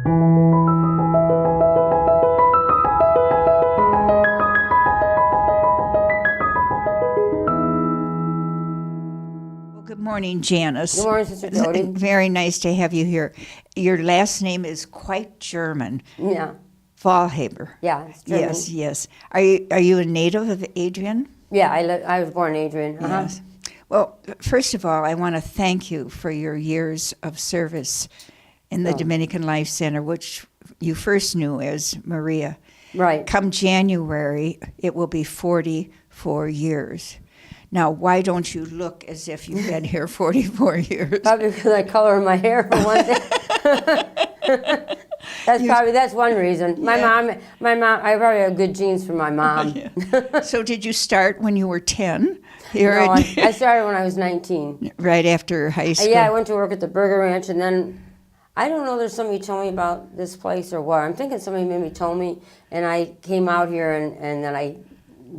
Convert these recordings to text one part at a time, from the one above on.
Good morning, Janice. Good morning, Sister Jody. Very nice to have you here. Your last name is quite German. Yeah. Faulhaber. Yeah, it's German. Yes, yes. Are you a native of Adrian? Yeah, I was born in Adrian. Uh-huh. Yes. Well, first of all, I want to thank you for your years of service in the Dominican Life Center, which you first knew as Maria. Right. Come January, it will be 44 years. Now, why don't you look as if you've been here 44 years? Probably because I color my hair for one thing. That's one reason. My mom, I probably have good genes from my mom. Yeah. So did you start when you were 10? No, I started when I was 19. Right after high school? Yeah, I went to work at the Burger Ranch, and then, I don't know, there's somebody told me about this place or what. I'm thinking somebody maybe told me, and I came out here, and then I've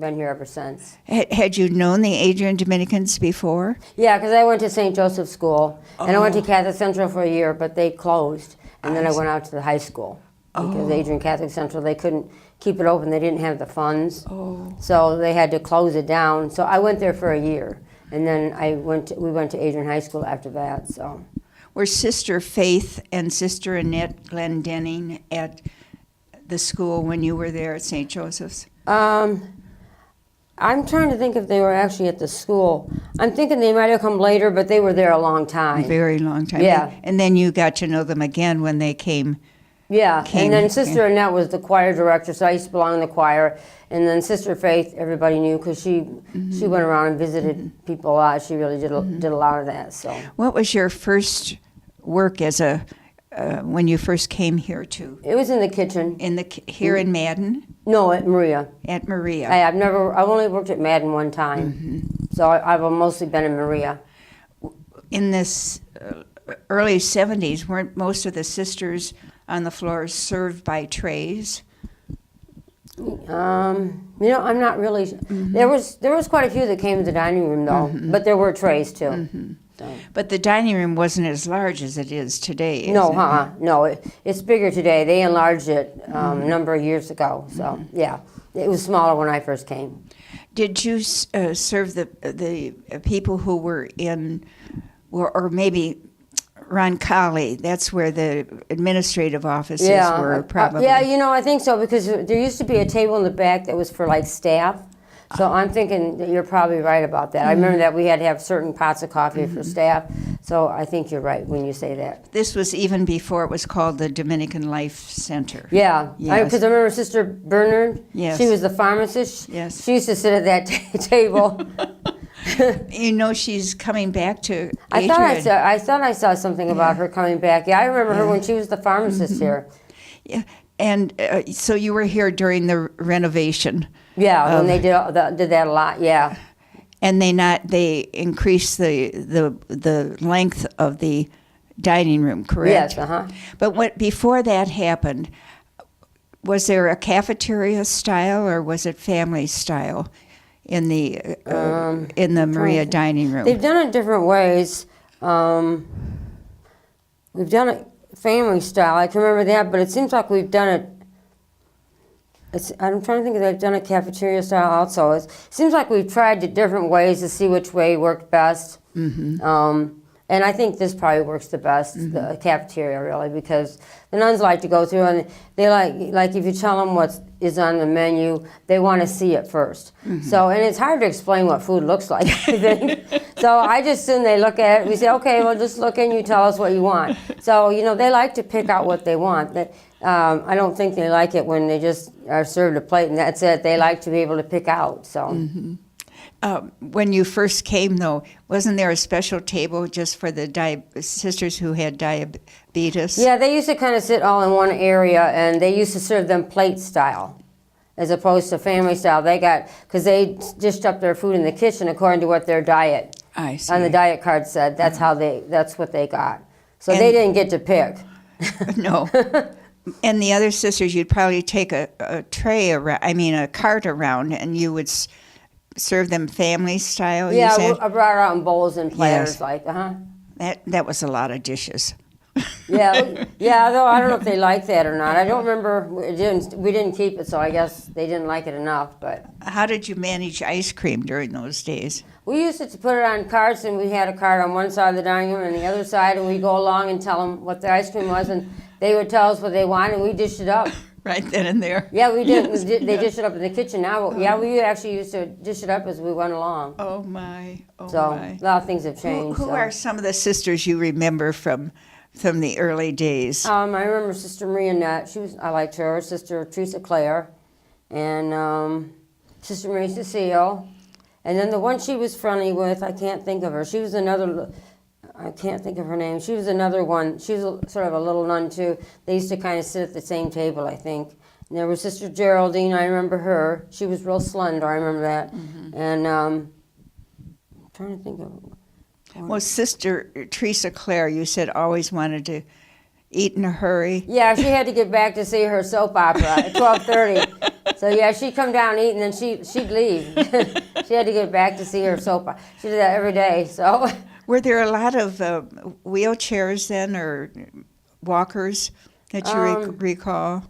been here ever since. Had you known the Adrian Dominicans before? Yeah, because I went to St. Joseph's School, and I went to Catholic Central for a year, but they closed, and then I went out to the high school. Because Adrian Catholic Central, they couldn't keep it open. They didn't have the funds, so they had to close it down. So I went there for a year, and then we went to Adrian High School after that. So, were Sister Faith and Sister Annette Glendenning at the school when you were there at St. Joseph's? I'm trying to think if they were actually at the school. I'm thinking they might have come later, but they were there a long time. A very long time. Yeah. And then you got to know them again when they came. Yeah, and then Sister Annette was the choir director, so I used to belong in the choir. And then Sister Faith, everybody knew because she went around and visited people a lot. She really did a lot of that. So, what was your first work as when you first came here to? It was in the kitchen. Here in Madden? No, at Maria. At Maria. I've only worked at Madden one time, so I've mostly been in Maria. In this early 70s, weren't most of the sisters on the floor served by trays? I'm not really. There was quite a few that came to the dining room though, but there were trays too. So. But the dining room wasn't as large as it is today. No, it's bigger today. They enlarged it a number of years ago. So yeah, it was smaller when I first came. Did you serve the people who were in, or maybe Roncalli? That's where the administrative offices were, probably. Yeah, I think so, because there used to be a table in the back that was for like staff. So I'm thinking that you're probably right about that. I remember that we had to have certain pots of coffee for staff. So I think you're right when you say that. This was even before it was called the Dominican Life Center. Yeah, Yes. Because I remember Sister Bernard. Yes. She was the pharmacist. Yes. She used to sit at that table. She's coming back to I Adrian. thought I saw something about her coming back. Yeah, I remember her when she was the pharmacist here. Yeah, and so you were here during the renovation. Yeah, when they did that a lot. Yeah. And they increased the length of the dining room, correct? Yes. But before that happened, was there a cafeteria style or was it family style in the Maria dining room? They've done it different ways. We've done it family style. I can remember that, but it seems like we've done it. I'm trying to think if they've done a cafeteria style also. It seems like we've tried it different ways to see which way worked best. And I think this probably works the best, the cafeteria really, because the nuns like to go through and they like if you tell them what is on the menu, they want to see it first. So, and it's hard to explain what food looks like, I think. So I just assume they look at it, we say, okay, well just look and you tell us what you want. So, they like to pick out what they want. I don't think they like it when they just are served a plate and that's it. They like to be able to pick out, so. When you first came, though, wasn't there a special table just for the sisters who had diabetes? Yeah, they used to kind of sit all in one area, and they used to serve them plate style, as opposed to family style. Because they dished up their food in the kitchen according to what their diet on the diet card said. That's that's what they got. So they didn't get to pick. No. And the other sisters, you'd probably take a tray around, a cart around, and you would serve them family style. Yeah, I brought her out in bowls and platters, Yes. That was a lot of dishes. Yeah. Though I don't know if they like that or not. I don't remember. We didn't keep it, so I guess they didn't like it enough. But How did you manage ice cream during those days? we used to put it on carts, and we had a cart on one side of the dining room and the other side, and we go along and tell them what the ice cream was, and they would tell us what they wanted, and we dished it up. Right then and there. Yeah, we did. They dished it up in the kitchen now. Yeah, we actually used to dish it up as we went along. Oh my! Oh So my! a lot of things have changed. Who so. are some of the sisters you remember from the early days? I remember Sister Maria Nutt. I liked her. Sister Teresa Clare, and Sister Marie Cecile, and then the one she was friendly with. I can't think of her. She was another. I can't think of her name. She was another one. She was sort of a little nun too. They used to kind of sit at the same table, I think. And there was Sister Geraldine. I remember her. She was real slender. I remember that. Mm-hmm. And I'm trying to think of. Well, Sister Teresa Clare, you said always wanted to eat in a hurry. Yeah, she had to get back to see her soap opera at 12:30. So yeah, she'd come down and eat, and then she'd leave. She had to get back to see her soap opera. She did that every day. So. Were there a lot of wheelchairs then, or walkers that you recall?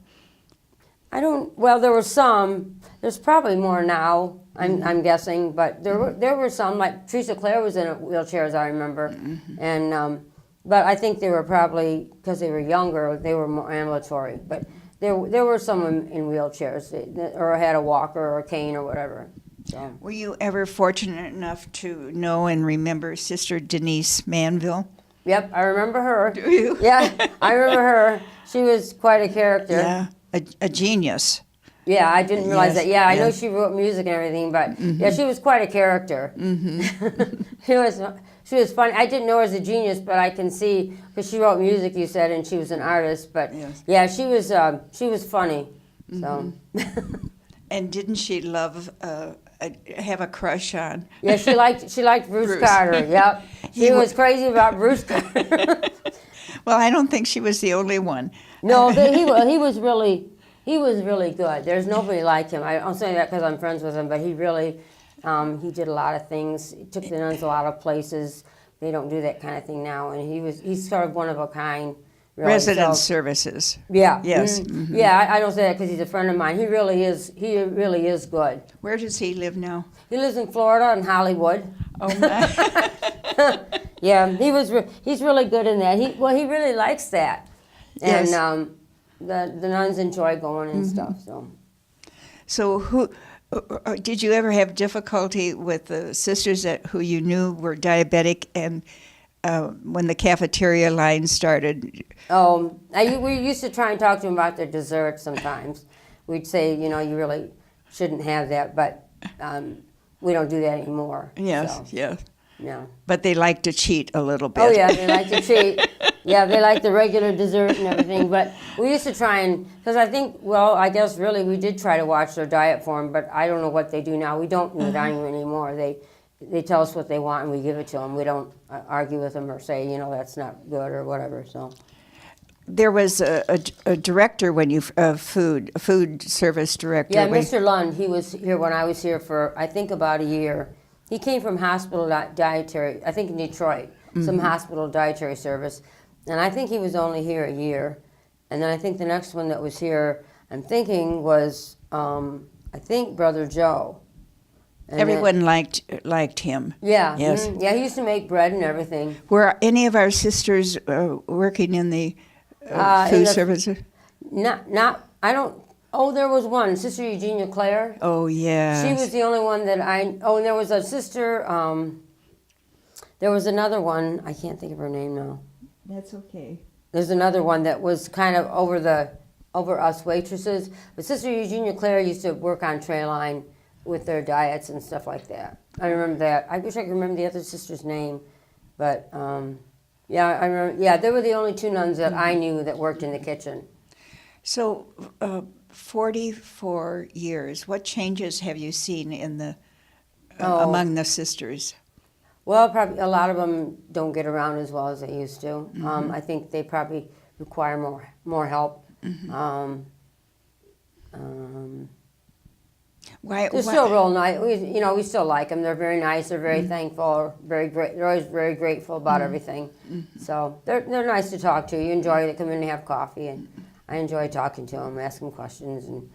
Well, there were some. There's probably more now. I'm guessing, but there were some. Like Teresa Clare was in a wheelchair, as I remember, and but I think they were probably, because they were younger, they were more ambulatory. But there were some in wheelchairs, or had a walker or a cane or whatever. So. Were you ever fortunate enough to know and remember Sister Denise Manville? Yep, I remember her. Do you? Yeah, I remember her. She was quite a character. Yeah, a genius. Yeah, I didn't realize that. Yeah, I know yes. she wrote music and everything, but yeah, she was quite a character. Mm-hmm. She was funny. I didn't know her as a genius, but I can see, because she wrote music, you said, and she was an artist. But yes. yeah, she was funny. So. And didn't she love have a crush on? Yeah, she liked Bruce Carter. Yep, she was crazy about Bruce Carter. Well, I don't think she was the only one. No, but he was really good. There's nobody like him. I'm saying that because I'm friends with him, but he really he did a lot of things. He took the nuns a lot of places. They don't do that kind of thing now, and he's sort of one of a kind. Really. Residence services. Yeah. Yes. Mm-hmm. Yeah, I don't say that because he's a friend of mine. He really is good. Where does he live now? He lives in Florida and Hollywood. Oh my. Yeah, he's really good in that. He really likes that. And yes. The nuns enjoy going and stuff. So who did you ever have difficulty with the sisters who you knew were diabetic, and when the cafeteria line started? We used to try and talk to them about their desserts sometimes. We'd say, you really shouldn't have that, but we don't do that anymore. Yes, so, yes. Yeah. But they like to cheat a little bit. Oh, yeah, they like to cheat. Yeah, they like the regular dessert and everything. But we used to try and, because I guess really we did try to watch their diet for them, but I don't know what they do now. We don't in the dining room anymore. They tell us what they want and we give it to them. We don't argue with them or say, that's not good or whatever. So. There was a director when you a food service director. Yeah, Mr. Lund. He was here when I was here for I think about a year. He came from hospital dietary, I think in Detroit, some hospital dietary service, and I think he was only here a year. And then I think the next one that was here, I'm thinking was I think Brother Joe. And everyone liked him. Yeah. Yes. Mm-hmm. Yeah, he used to make bread and everything. Were any of our sisters working in the food services? Not. I don't. Oh, there was one, Sister Eugenia Clare. Oh, yeah. She was the only one that and there was a sister. There was another one. I can't think of her name now. That's okay. There's another one that was kind of over us waitresses. But Sister Eugenia Clare used to work on tray line with their diets and stuff like that. I remember that. I wish I could remember the other sister's name, but yeah, I remember. Yeah, they were the only two nuns that I knew that worked in the kitchen. So, 44 years. What changes have you seen in the among the sisters? Well, probably a lot of them don't get around as well as they used to. I think they probably require more help. They're still real nice. We still like them. They're very nice. They're very thankful. Very great. They're always very grateful about everything. So they're nice to talk to. You enjoy to come in and have coffee, and I enjoy talking to them, asking questions, and.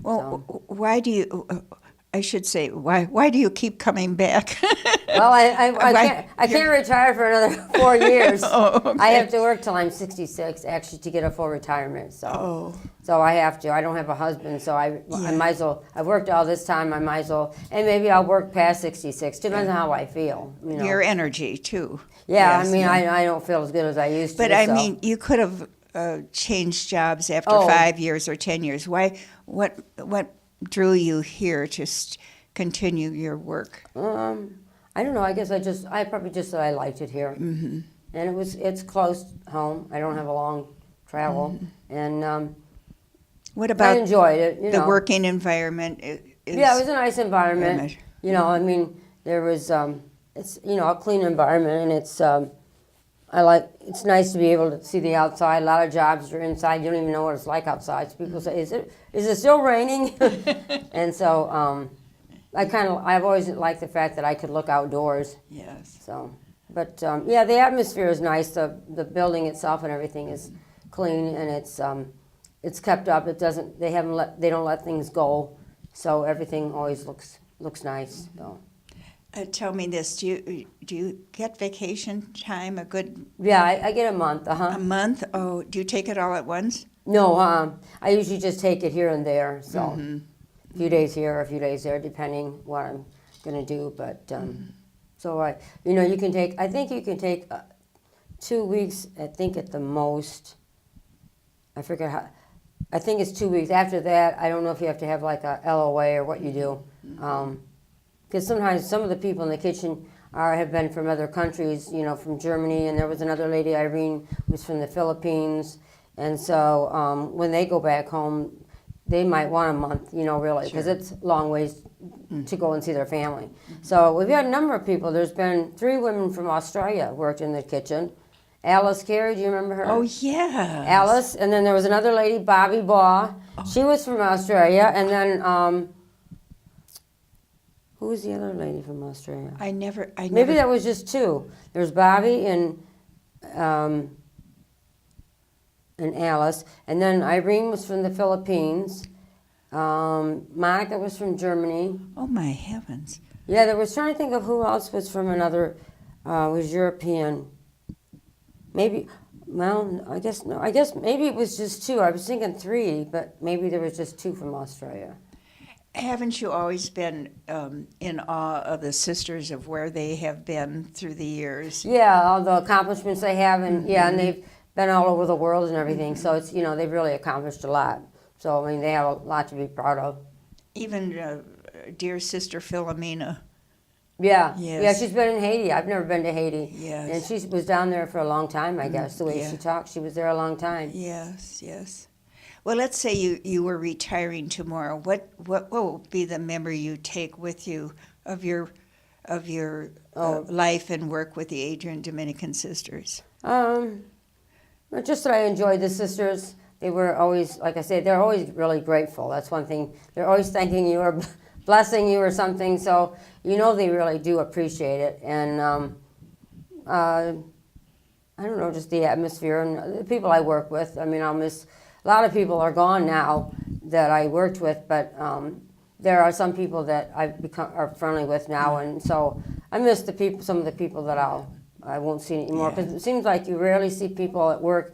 Why do you? I should say, why do you keep coming back? Well, I can't retire for another 4 years. Okay. I have to work till I'm 66 actually to get a full retirement. So I have to. I don't have a husband, so I might as well. I've worked all this time. I might as well, and maybe I'll work past 66. Depends on how I feel. Your energy too. Yeah, yes, I don't feel as good as I used to. But I mean, you could have changed jobs after 5 years or 10 years. Why? What drew you here to continue your work? I don't know. I guess I probably just said I liked it here, and it's close home. I don't have a long travel, and what about I enjoyed it. The working environment? Yeah, it was a nice environment. I mean, there was it's a clean environment, and it's it's nice to be able to see the outside. A lot of jobs are inside. You don't even know what it's like outside. So people say, "Is it still raining?" And so I've always liked the fact that I could look outdoors. Yes. So, but the atmosphere is nice. The building itself and everything is clean, and it's kept up. They don't let things go, so everything always looks nice. So. Tell me this: do you get vacation time? A good? Yeah, I get a month. A month? Oh, do you take it all at once? No, I usually just take it here and there. So a few days here, a few days there, depending what I'm going to do. But so you can take. I think you can take 2 weeks. I think at the most. I forget how. I think it's 2 weeks. After that, I don't know if you have to have like a LOA or what you do. Because sometimes some of the people in the kitchen have been from other countries, from Germany, and there was another lady, Irene, who's from the Philippines, and so when they go back home, they might want a month, really, because it's a long ways to go and see their family. So we've had a number of people. There's been 3 women from Australia worked in the kitchen. Alice Carey, do you remember her? Oh, yeah. Alice, and then there was another lady, Bobby Baugh. She was from Australia, and then... who was the other lady from Australia? I never. Maybe that was just 2. There's Bobby and Alice, and then Irene was from the Philippines. Monica was from Germany. Oh my heavens! Yeah, there was trying to think of who else was from another. Was European. Maybe. Well, I guess no. I guess maybe it was just 2. I was thinking 3, but maybe there was just 2 from Australia. Haven't you always been in awe of the sisters, of where they have been through the years? Yeah, all the accomplishments they have, and and they've been all over the world and everything. So it's they've really accomplished a lot. So I mean, they have a lot to be proud of. Even dear sister Philomena. Yeah, yes. Yeah, she's been in Haiti. I've never been to Haiti. Yes. And she was down there for a long time, I guess. The way she talked, she was there a long time. Yes, yes. Well, let's say you were retiring tomorrow. What will be the memory you take with you of your life and work with the Adrian Dominican Sisters? Just that I enjoyed the sisters. They were always, like I said, they're always really grateful. That's one thing. They're always thanking you or blessing you or something. So they really do appreciate it. And I don't know, just the atmosphere and the people I work with. I mean, I'll miss. A lot of people are gone now that I worked with, but there are some people that are friendly with now, and so I miss some of the people that I won't see anymore, because it seems like you rarely see people at work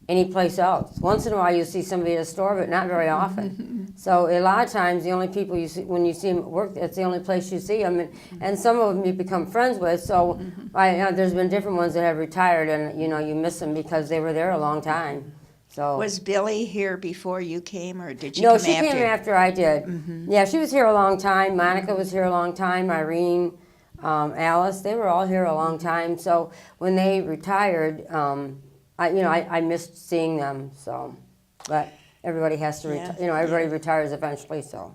anyplace else. Once in a while you see somebody at a store, but not very often. So a lot of times the only people you see when you see them at work, it's the only place you see them, and some of them you become friends with. So there's been different ones that have retired, and you miss them because they were there a long time. So was Billy here before you came, or did you come after? No, she came after I did. Yeah, she was here a long time. Monica was here a long time. Irene, Alice, they were all here a long time. So when they retired, I missed seeing them. So, but everybody has to retire. Everybody retires eventually. So.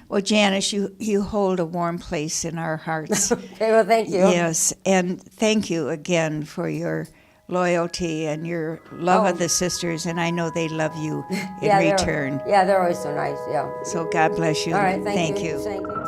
Well, Janice, you hold a warm place in our hearts. Okay, well, thank you. Yes, and thank you again for your loyalty and your love Oh. of the sisters, and I know they love you in Yeah, return. they're always so nice. Yeah. So God bless you. All right. Thank Thank you. you. Thank you.